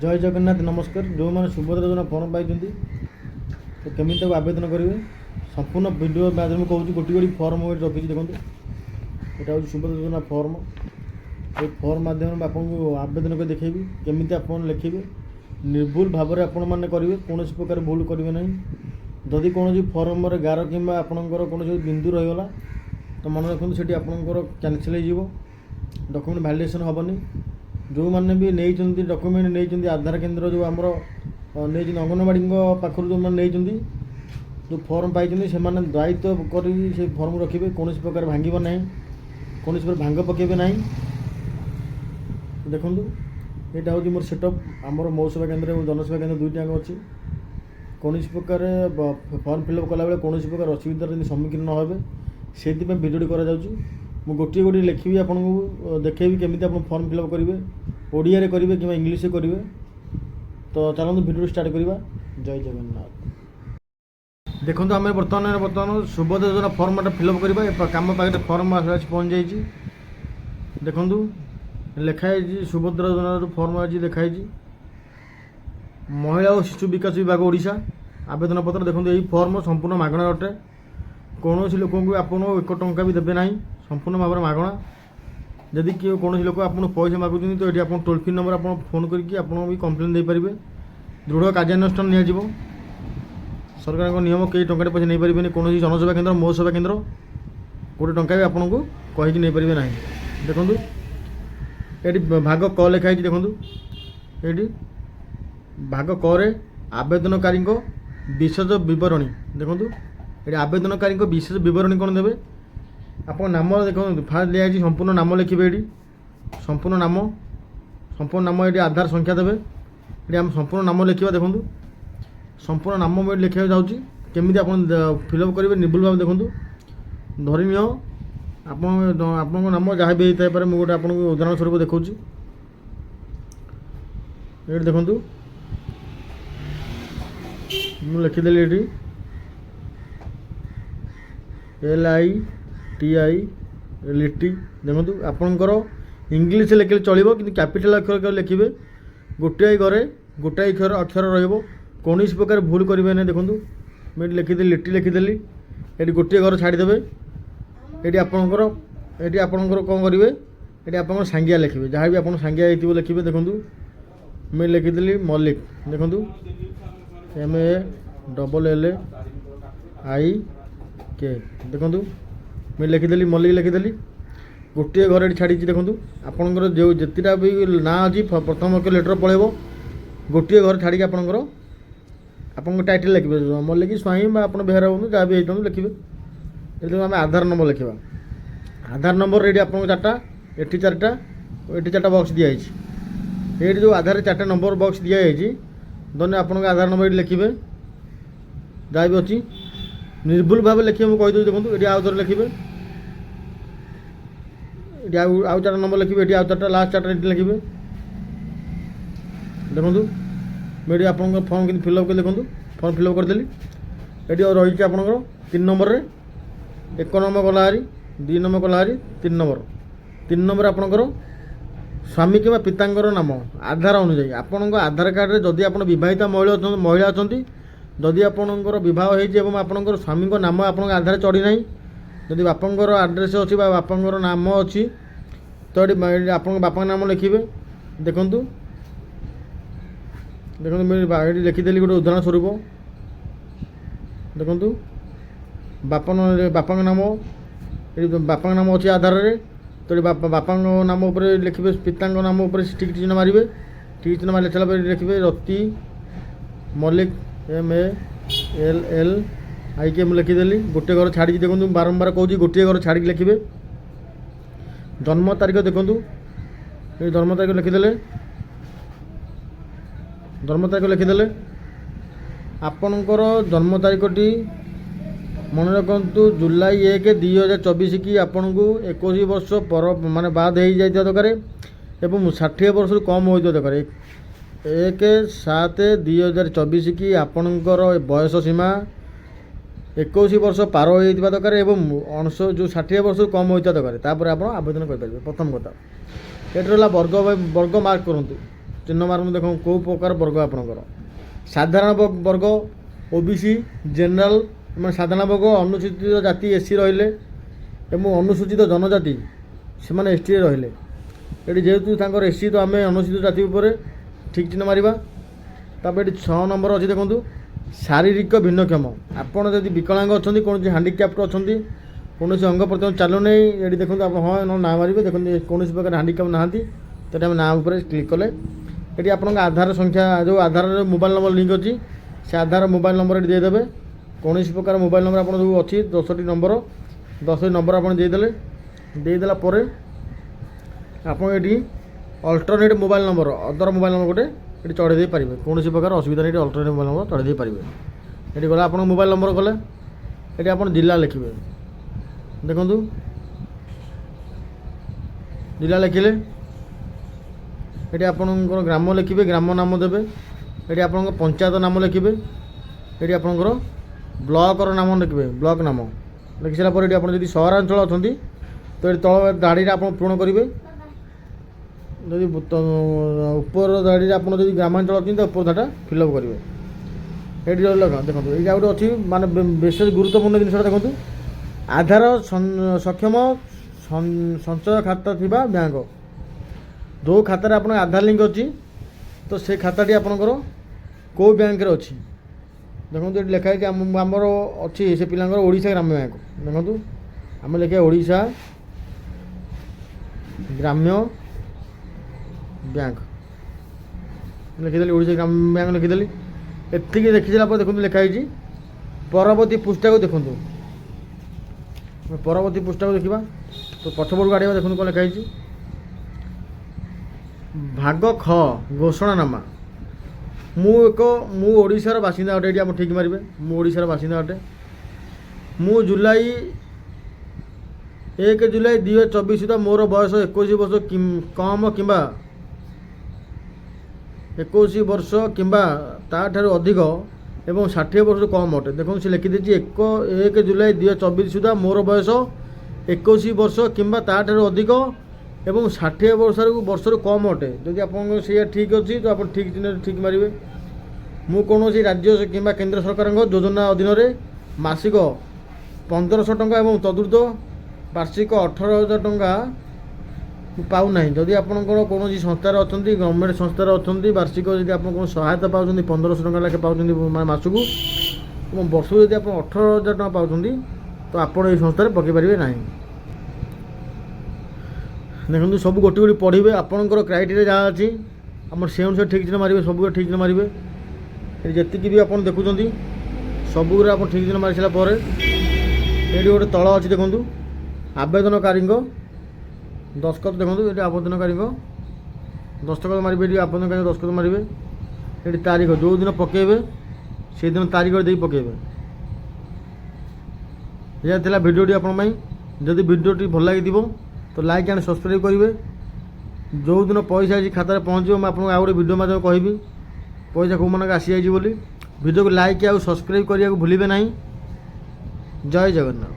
जय जगन्नाथ नमस्कार। जो मैंने सुभद्रा योजना फर्म पाई तो केमी आवेदन करेंगे संपूर्ण वीडियो माध्यम कहूँ गोटी गोटी फर्म रखी देखो यहाँ हूँ सुभद्रा योजना फर्म। ये फर्म माध्यम आपको आवेदन कर देखेबी केमी आप लिखे निर्भुल भाव में आपण मैंने करेंगे कौन प्रकार भूल करेंगे ना। जदि कौन फर्म गार कि आपंकर कौन बिंदु रहीगला तो मन रखते से आपंकर कैनसल हो डॉक्यूमेंट वैलिडेशन हेनी। जो मैंने भी नहीं डॉक्यूमेंट नहीं आधार केन्द्र जो आमर नहीं अंगनवाड़ी पाखर जो मैंने नहीं जो फर्म पाई से दायित्व कर फर्म रखिए कौन प्रकार भांग ना कौन प्रकार भांग पकेबे ना। देखो यहाँ हूँ मोर सेटअप आमर मौ सेवा केन्द्र और जनसेवा केन्द्र दुईटा अच्छी कौन प्रकार फर्म फिलअप कला बेले कौन प्रकार असुविधार सम्मुखीन न हे से भिडियो करा मु गोटे गोटे लिखी आपको देखेबी केमी आप फर्म फिलअप करेंगे ओडिया रे करेंगे कि इंग्लिश करेंगे। तो चलते भिडियो स्टार्ट करवा। जय जगन्नाथ। देखो आम बर्तमान सुभद्रा योजना फर्म फिलअप करवा कम पाखे फर्म पहुँच जाइए। देखो लिखाई सुभद्रा योजना फर्म आज देखाई महिला और शिशु विकास विभाग ओडिशा आवेदन पत्र। देखो यही फर्म संपूर्ण मागणा अटे कौन लोक आप 1 टंका भी देवे ना संपूर्ण भाव में मागणा। जदि किए कौन लोक आप पैसा मागुच तो ये आप टोल फ्री नंबर आप फोन करके भी कम्प्लेन दे पारे दृढ़ कार्यानुष्ठान निया सरकार नियम कई टंका पैसा नहीं पारे कौन जनसेवा केन्द्र मो सेवा केन्द्र गोटे टंका भी आपको कहीकि नहीं पारे ना। देखो ये भाग क लिखाई देखो ये भाग क आवेदनकारी विशेष बरणी देखो ये आवेदनकारी विशेष बरणी कौन देवे आप नाम देखो फास्ट दिखाई संपूर्ण नाम लिखे ये संपूर्ण नाम ये आधार संख्या देवे ये आम संपूर्ण नाम लिखा। देखो संपूर्ण नाम मुझे लिखा जाऊँगी केमी आप फिलअप करेंगे निर्भुल भाव। देखो धरी आप नाम जहाँ भी होता है मुझे गोटे आपको उदाहरण स्वरूप देखा ये देखो मुझे लिखिदेली ये LITI लिटी। देखो आपणकर इंग्लीश लिखे चलो कि कैपिटाल अक्षर लिखे गोटाए घरे गोटाए अक्षर रौन प्रकार भूल करेंगे ना। देखो मुझे लिखिदेली लिटी लिखिदेली ये गोटे घर छाड़देवे ये आपणकर कौन करेंगे ये आप सांगिया लिखे जहाँ भी आप सांगिया हो लिखे। देखो मुझे लिखिदेली मल्लिक। देखो MALLIK देखो मुझे लिखिदेली मल्लिक लिखिदेली गोटे घर छाड़ी। देखो आपंकर जो जितटा भी ना अच्छी प्रथम अक्षर लेटर पड़ेब गोटे घर छाड़ी आपंकर आपन टाइटल लिखे मल्लिक स्वाई आप बेहरा हूँ जहाँ भी होता लिखे। ये आम आधार नंबर लिखा आधार नंबर ये आप 4टा ये 4टा ये 4टा बक्स दिखाई ये जो आधार 4टा नंबर बक्स दिखाई धन्य आप आधार नंबर ये लिखे जहाँ भी अच्छी निर्भुल भाव लिखे मुझे कहीदे। देखो ये आउ थे लिखे ये आउ 4टा नंबर लिखे ये आउ 4टा लास्ट 4टा लिखे। देखो मुझे आप फर्म कि फिलअप कर देखो फर्म फिलअप करदेली ये रही आपंकर 3 नंबर 1 नंबर गला हारी 2 नंबर गला हारी 3 नंबर आपंकर स्वामी कि पितांकर नाम आधार अनुजाई आपण आधार कार्ड रे जदि आप बहिता महिला अच्छा जदि आपंकर बहुत आपंकर स्वामी नाम आप आधार चढ़ी ना जदि बापांकर आड्रेस अच्छी बापांकर नाम अच्छी तो ये आप बापा नाम लिखे। देखु देखो मुझे लिखिदेली गोटे उदाहरण स्वरूप देखो बापा नाम ये बापा नाम अच्छी आधार रे तो ये बापा नाम उपर लिखे पिता नाम उपर टिक चिन्ह मारे टिक चिन्ह मारे सारा लिखे रति मल्लिक MALLIK मुझे लिखिदेली गोटे घर छाड़ी। देखो बारंबार कहूँ गोटे घर छाड़ी लिखे जन्म तारीख देखो ये जन्म तारीख लिखिदेले आपणकर जन्म तारीखटी मन रखु जुलाई 1 2024 की आपन को 21 वर्ष पर माने बाद हो जाता दरकार एवं 60 वर्ष कम होता दरकार 1/7/2024 की आपणकर बयस सीमा 21 वर्ष पार होता दरकार एवं जो 60 वर्ष कम होता दरकार तापर आप आवेदन करेंगे। प्रथम कथा ये वर्ग मार्क करूँ ଚିହ୍ନ ମାରନ୍ତୁ। ଦେଖନ୍ତୁ କେଉଁ ପ୍ରକାର ବର୍ଗ ଆପଣଙ୍କର ସାଧାରଣ ବର୍ଗ, ଓବିସି, ଜେନେରାଲ ମାନେ ସାଧାରଣ ବର୍ଗ, ଅନୁସୂଚିତ ଜାତି ଏସି ରହିଲେ ଏବଂ ଅନୁସୂଚିତ ଜନଜାତି ସେମାନେ ଏସଟିରେ ରହିଲେ। ଏଠି ଯେହେତୁ ତାଙ୍କର ଏସି ତ ଆମେ ଅନୁସୂଚିତ ଜାତି ଉପରେ ଠିକ୍ ଚିହ୍ନ ମାରିବା। ତାପରେ ଏଠି 6 ନମ୍ବର ଅଛି ଦେଖନ୍ତୁ ଶାରୀରିକ ଭିନ୍ନକ୍ଷମ। ଆପଣ ଯଦି ବିକଳାଙ୍ଗ ଅଛନ୍ତି, କୌଣସି ହ୍ୟାଣ୍ଡିକ୍ୟାପ୍ଟ ଅଛନ୍ତି, କୌଣସି ଅଙ୍ଗ ପ୍ରତ୍ୟଙ୍ଗ ଚାଲୁନାହିଁ, ଏଠି ଦେଖନ୍ତୁ ଆପଣ ହଁ ନାଁ ମାରିବେ। ଦେଖନ୍ତୁ କୌଣସି ପ୍ରକାର ହ୍ୟାଣ୍ଡିକ୍ୟାପ୍ଟ ନାହାନ୍ତି, ତେବେ ଆମେ ନାଁ ଉପରେ କ୍ଲିକ୍ କଲେ ଏଠି ଆପଣଙ୍କ ଆଧାର ସଂଖ୍ୟା ଯେଉଁ ଆଧାରରେ ମୋବାଇଲ୍ ନମ୍ବର ଲିଙ୍କ୍ ଅଛି ସେ ଆଧାର ମୋବାଇଲ୍ ନମ୍ବର ଏଠି ଦେଇଦେବେ। କୌଣସି ପ୍ରକାର ମୋବାଇଲ୍ ନମ୍ବର ଆପଣ ଯେଉଁ ଅଛି 10ଟି ନମ୍ବର ଆପଣ ଦେଇଦେଲା ପରେ ଆପଣ ଏଠି alternate mobile number other mobile number ଗୋଟେ ଏଠି ଚଢ଼େଇ ଦେଇପାରିବେ। କୌଣସି ପ୍ରକାର ଅସୁବିଧା ନାହିଁ, ଏଠି ଅଲ୍ଟରନେଟ୍ ମୋବାଇଲ୍ ନମ୍ବର ଚଢ଼େଇ ଦେଇପାରିବେ। ଏଠି ଗଲେ ଆପଣଙ୍କ ମୋବାଇଲ୍ ନମ୍ବର କଲେ ଏଠି ଆପଣ ଜିଲ୍ଲା ଲେଖିବେ। ଦେଖନ୍ତୁ ଜିଲ୍ଲା ଲେଖିଲେ ଏଠି ଆପଣଙ୍କର ଗ୍ରାମ ଲେଖିବେ, ଗ୍ରାମ ନାମ ଦେବେ। ଏଠି ଆପଣଙ୍କ ପଞ୍ଚାୟତ ନାମ ଲେଖିବେ। ଏଠି ଆପଣଙ୍କର ବ୍ଲକର ନାମ ଲେଖିବେ, ବ୍ଲକ ନାମ ଲେଖି ସାରିଲା ପରେ ଏଠି ଆପଣ ଯଦି ସହରାଞ୍ଚଳ ଅଛନ୍ତି ତ ଏଠି ତଳ ଧାଡ଼ିରେ ଆପଣ ପୂରଣ କରିବେ। ଯଦି ଉପର ଧାଡ଼ିରେ ଆପଣ ଯଦି ଗ୍ରାମାଞ୍ଚଳ ଅଛନ୍ତି ତ ଉପର ଧାଡ଼ିଟା ଫିଲ୍ଅପ୍ କରିବେ। ଏଠି ଦେଖନ୍ତୁ ଏଇଟା ଗୋଟେ ଅଛି ମାନେ ବିଶେଷ ଗୁରୁତ୍ୱପୂର୍ଣ୍ଣ ଜିନିଷଟା ଦେଖନ୍ତୁ ଆଧାର ସକ୍ଷମ ସଞ୍ଚୟ ଖାତା ଥିବା ବ୍ୟାଙ୍କ। ଯେଉଁ ଖାତାରେ ଆପଣଙ୍କ ଆଧାର ଲିଙ୍କ୍ ଅଛି ତ ସେ ଖାତାଟି ଆପଣଙ୍କର କେଉଁ ବ୍ୟାଙ୍କରେ ଅଛି ଦେଖନ୍ତୁ ଏଠି ଲେଖା ହେଇଛି। ଆମର ଅଛି ସେ ପିଲାଙ୍କର ଓଡ଼ିଶା ଗ୍ରାମ୍ୟ ବ୍ୟାଙ୍କ। ଦେଖନ୍ତୁ ଆମେ ଲେଖିବା ଓଡ଼ିଶା ଗ୍ରାମ୍ୟ ବ୍ୟାଙ୍କ ଲେଖିଦେଲି, ଓଡ଼ିଶା ଗ୍ରାମ୍ୟ ବ୍ୟାଙ୍କ ଲେଖିଦେଲି। ଏତିକି ଦେଖିଦେଲା ପରେ ଦେଖନ୍ତୁ ଲେଖା ହେଇଛି ପରବର୍ତ୍ତୀ ପୃଷ୍ଠାକୁ ଦେଖନ୍ତୁ। ପରବର୍ତ୍ତୀ ପୃଷ୍ଠାକୁ ଦେଖିବା ତ ପଛପଟକୁ ଆଡ଼ିବା। ଦେଖନ୍ତୁ କ'ଣ ଲେଖା ହେଇଛି ଭାଗ ଖ ଘୋଷଣାନାମା। ମୁଁ ଓଡ଼ିଶାର ବାସିନ୍ଦା ଅଟେ। ଏଠି ଆପଣ ଠିକ୍ ମାରିବେ ମୁଁ ଓଡ଼ିଶାର ବାସିନ୍ଦା ଅଟେ। ମୁଁ 1 ଜୁଲାଇ 2024 ସୁଦ୍ଧା ମୋର ବୟସ 21 ବର୍ଷ କିମ୍ବା ତାଠାରୁ ଅଧିକ ଏବଂ 60 ବର୍ଷରୁ କମ୍ ଅଟେ। ଦେଖନ୍ତୁ ସେ ଲେଖିଦେଇଛି 1 ଜୁଲାଇ 2024 ସୁଦ୍ଧା ମୋର ବୟସ 21 ବର୍ଷ କିମ୍ବା ତାଠାରୁ ଅଧିକ ଏବଂ 60 ବର୍ଷରୁ କମ୍ ଅଟେ। ଯଦି ଆପଣଙ୍କର ସେଇଆ ଠିକ୍ ଅଛି ତ ଆପଣ ଠିକ୍ ମାରିବେ। ମୁଁ କୌଣସି ରାଜ୍ୟ କିମ୍ବା କେନ୍ଦ୍ର ସରକାରଙ୍କ ଯୋଜନା ଅଧୀନରେ ମାସିକ 1500 ଟଙ୍କା ଏବଂ ଚତୁର୍ଥ ବାର୍ଷିକ 18,000 ଟଙ୍କା ପାଉନାହିଁ। ଯଦି ଆପଣଙ୍କର କୌଣସି ସଂସ୍ଥାରେ ଅଛନ୍ତି, ଗଭର୍ଣ୍ଣମେଣ୍ଟ ସଂସ୍ଥାରେ ଅଛନ୍ତି, ବାର୍ଷିକ ଯଦି ଆପଣ କୌଣସି ସହାୟତା ପାଉଛନ୍ତି 1500 ଟଙ୍କା ଲେଖାଏଁ ପାଉଛନ୍ତି ମାସକୁ ଏବଂ ବର୍ଷକୁ ଯଦି ଆପଣ 18,000 ଟଙ୍କା ପାଉଛନ୍ତି ତ ଆପଣ ଏଇ ସଂସ୍ଥାରେ ପକାଇ ପାରିବେ ନାହିଁ। ଦେଖନ୍ତୁ ସବୁ ଗୋଟି ଗୋଟି ପଢ଼ିବେ। ଆପଣଙ୍କର କ୍ରାଇଟେରିଆ ଯାହା ଅଛି ଆମର ସେ ଅନୁସାରେ ଠିକ୍ ଚିହ୍ନ ମାରିବେ। ସବୁରେ ଠିକ୍ ଚିହ୍ନ ମାରିବେ। ଯେତିକି ବି ଆପଣ ଦେଖୁଛନ୍ତି ସବୁରେ ଆପଣ ଠିକ୍ ଚିହ୍ନ ମାରି ସାରିଲା ପରେ ଏଠି ଗୋଟେ ତଳ ଅଛି ଦେଖନ୍ତୁ ଆବେଦନକାରୀଙ୍କ ଦସ୍ତଖତ। ଦେଖନ୍ତୁ ଏଠି ଆବେଦନକାରୀଙ୍କ ଦସ୍ତଖତ ମାରିବେ। ଏଠି ଆବେଦନକାରୀଙ୍କ ଦସ୍ତଖତ ମାରିବେ। ଏଠି ତାରିଖ ଯେଉଁ ଦିନ ପକାଇବେ ସେଇଦିନ ତାରିଖ ଦେଇ ପକାଇବେ। ଏହା ଥିଲା ଭିଡ଼ିଓଟି ଆପଣଙ୍କ ପାଇଁ। ଯଦି ଭିଡ଼ିଓଟି ଭଲ ଲାଗିଥିବ ତ ଲାଇକ୍ ଆଣ୍ଡ ସବସ୍କ୍ରାଇବ୍ କରିବେ। ଯେଉଁଦିନ ପଇସା ଆସି ଖାତାରେ ପହଞ୍ଚିବ ମୁଁ ଆପଣଙ୍କୁ ଆଉ ଗୋଟେ ଭିଡ଼ିଓ ମାଧ୍ୟମରେ କହିବି ପଇସା କେଉଁମାନଙ୍କ ଆସିଯାଇଛି ବୋଲି। ଭିଡ଼ିଓକୁ ଲାଇକ୍ ଆଉ ସବସ୍କ୍ରାଇବ୍ କରିବାକୁ ଭୁଲିବେ ନାହିଁ। ଜୟ ଜଗନ୍ନାଥ।